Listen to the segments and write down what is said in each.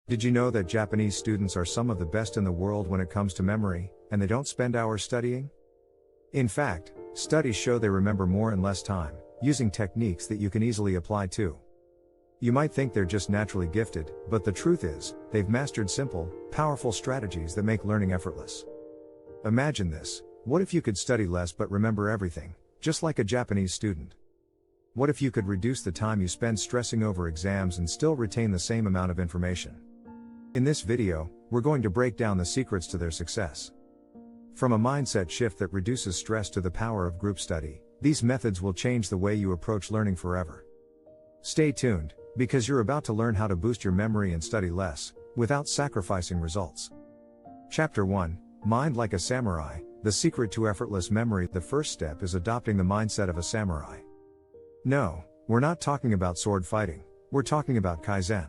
Did you know that Japanese students are some of the best in the world when it comes to memory, and they don't spend hours studying? In fact, studies show they remember more in less time, using techniques that you can easily apply too. You might think they're just naturally gifted, but the truth is, they've mastered simple, powerful strategies that make learning effortless. Imagine this: what if you could study less but remember everything, just like a Japanese student? What if you could reduce the time you spend stressing over exams and still retain the same amount of information? In this video, we're going to break down the secrets to their success. From a mindset shift that reduces stress to the power of group study, these methods will change the way you approach learning forever. Stay tuned, because you're about to learn how to boost your memory and study less, without sacrificing results. Chapter 1: Mind like a Samurai, the secret to effortless memory. The first step is adopting the mindset of a samurai. No, we're not talking about sword fighting, we're talking about Kaizen.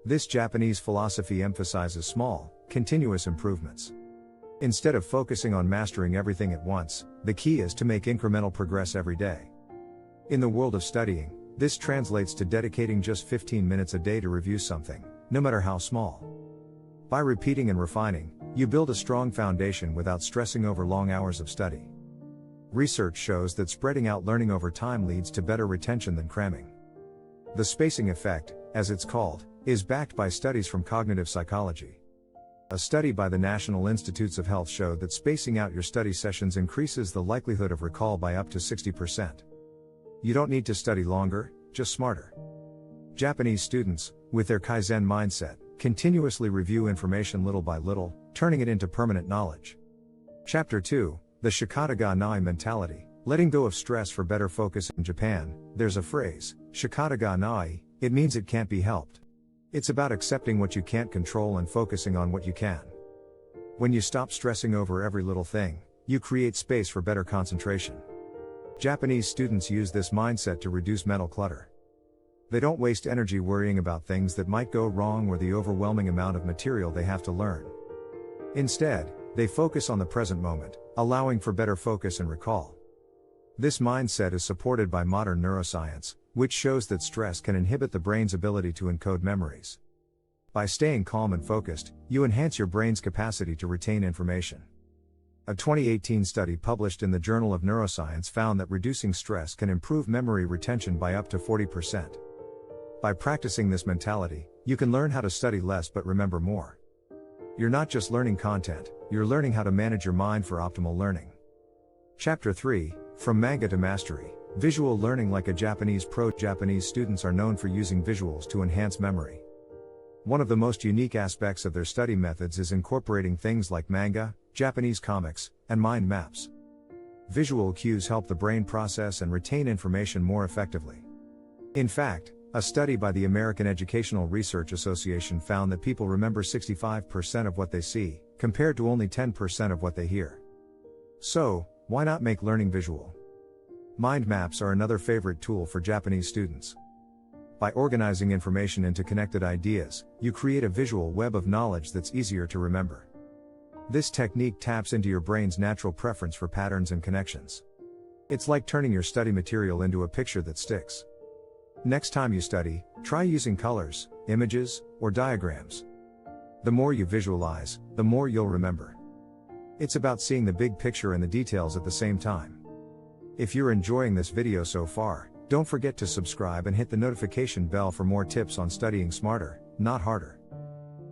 This Japanese philosophy emphasizes small, continuous improvements. Instead of focusing on mastering everything at once, the key is to make incremental progress every day. In the world of studying, this translates to dedicating just 15 minutes a day to review something, no matter how small. By repeating and refining, you build a strong foundation without stressing over long hours of study. Research shows that spreading out learning over time leads to better retention than cramming. The spacing effect, as it's called, is backed by studies from cognitive psychology. A study by the National Institutes of Health showed that spacing out your study sessions increases the likelihood of recall by up to 60%. You don't need to study longer, just smarter. Japanese students, with their Kaizen mindset, continuously review information little by little, turning it into permanent knowledge. Chapter 2: The Shikata ga nai mentality, letting go of stress for better focus. In Japan, there's a phrase, shikata ga nai. It means it can't be helped. It's about accepting what you can't control and focusing on what you can. When you stop stressing over every little thing, you create space for better concentration. Japanese students use this mindset to reduce mental clutter. They don't waste energy worrying about things that might go wrong or the overwhelming amount of material they have to learn. Instead, they focus on the present moment, allowing for better focus and recall. This mindset is supported by modern neuroscience, which shows that stress can inhibit the brain's ability to encode memories. By staying calm and focused, you enhance your brain's capacity to retain information. A 2018 study published in the Journal of Neuroscience found that reducing stress can improve memory retention by up to 40%. By practicing this mentality, you can learn how to study less but remember more. You're not just learning content, you're learning how to manage your mind for optimal learning. Chapter 3: From Manga to Mastery, Visual Learning like a Japanese pro. Japanese students are known for using visuals to enhance memory. One of the most unique aspects of their study methods is incorporating things like manga, Japanese comics, and mind maps. Visual cues help the brain process and retain information more effectively. In fact, a study by the American Educational Research Association found that people remember 65% of what they see, compared to only 10% of what they hear. So, why not make learning visual? Mind maps are another favorite tool for Japanese students. By organizing information into connected ideas, you create a visual web of knowledge that's easier to remember. This technique taps into your brain's natural preference for patterns and connections. It's like turning your study material into a picture that sticks. Next time you study, try using colors, images, or diagrams. The more you visualize, the more you'll remember. It's about seeing the big picture and the details at the same time. If you're enjoying this video so far, don't forget to subscribe and hit the notification bell for more tips on studying smarter, not harder.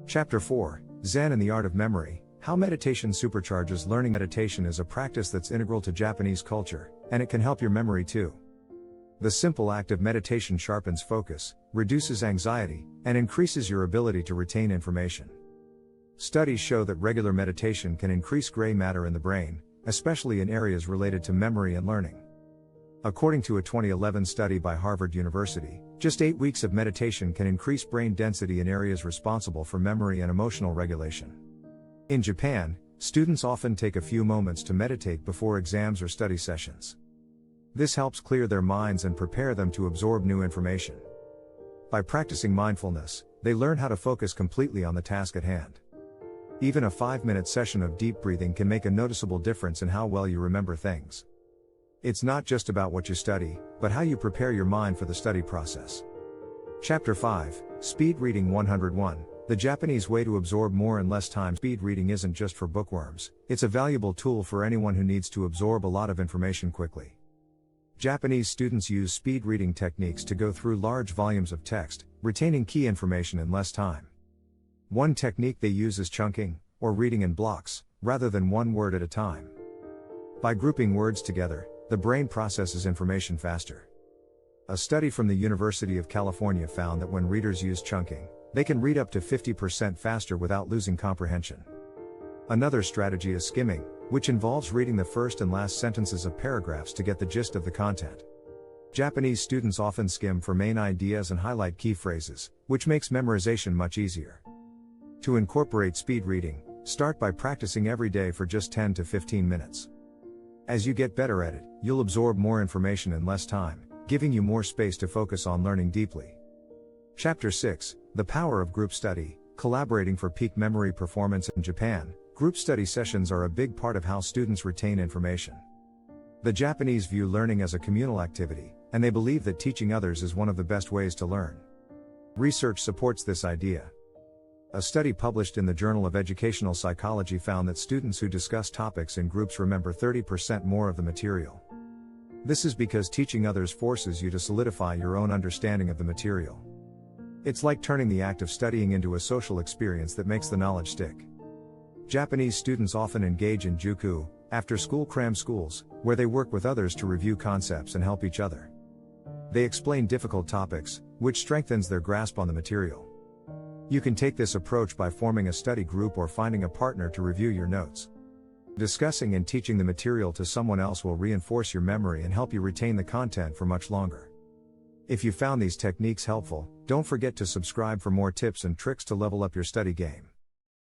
Chapter 4: Zen and the Art of Memory, How Meditation Supercharges Learning. Meditation is a practice that's integral to Japanese culture, and it can help your memory too. The simple act of meditation sharpens focus, reduces anxiety, and increases your ability to retain information. Studies show that regular meditation can increase gray matter in the brain, especially in areas related to memory and learning. According to a 2011 study by Harvard University, just 8 weeks of meditation can increase brain density in areas responsible for memory and emotional regulation. In Japan, students often take a few moments to meditate before exams or study sessions. This helps clear their minds and prepare them to absorb new information. By practicing mindfulness, they learn how to focus completely on the task at hand. Even a 5-minute session of deep breathing can make a noticeable difference in how well you remember things. It's not just about what you study, but how you prepare your mind for the study process. Chapter 5: Speed Reading 101, The Japanese way to absorb more in less time. Speed reading isn't just for bookworms, it's a valuable tool for anyone who needs to absorb a lot of information quickly. Japanese students use speed reading techniques to go through large volumes of text, retaining key information in less time. One technique they use is chunking, or reading in blocks, rather than one word at a time. By grouping words together, the brain processes information faster. A study from the University of California found that when readers use chunking, they can read up to 50% faster without losing comprehension. Another strategy is skimming, which involves reading the first and last sentences of paragraphs to get the gist of the content. Japanese students often skim for main ideas and highlight key phrases, which makes memorization much easier. To incorporate speed reading, start by practicing every day for just 10 to 15 minutes. As you get better at it, you'll absorb more information in less time, giving you more space to focus on learning deeply. Chapter 6, The Power of Group Study, Collaborating for Peak Memory Performance. In Japan, group study sessions are a big part of how students retain information. The Japanese view learning as a communal activity, and they believe that teaching others is one of the best ways to learn. Research supports this idea. A study published in the Journal of Educational Psychology found that students who discuss topics in groups remember 30% more of the material. This is because teaching others forces you to solidify your own understanding of the material. It's like turning the act of studying into a social experience that makes the knowledge stick. Japanese students often engage in juku, after-school cram schools, where they work with others to review concepts and help each other. They explain difficult topics, which strengthens their grasp on the material. You can take this approach by forming a study group or finding a partner to review your notes. Discussing and teaching the material to someone else will reinforce your memory and help you retain the content for much longer. If you found these techniques helpful, don't forget to subscribe for more tips and tricks to level up your study game.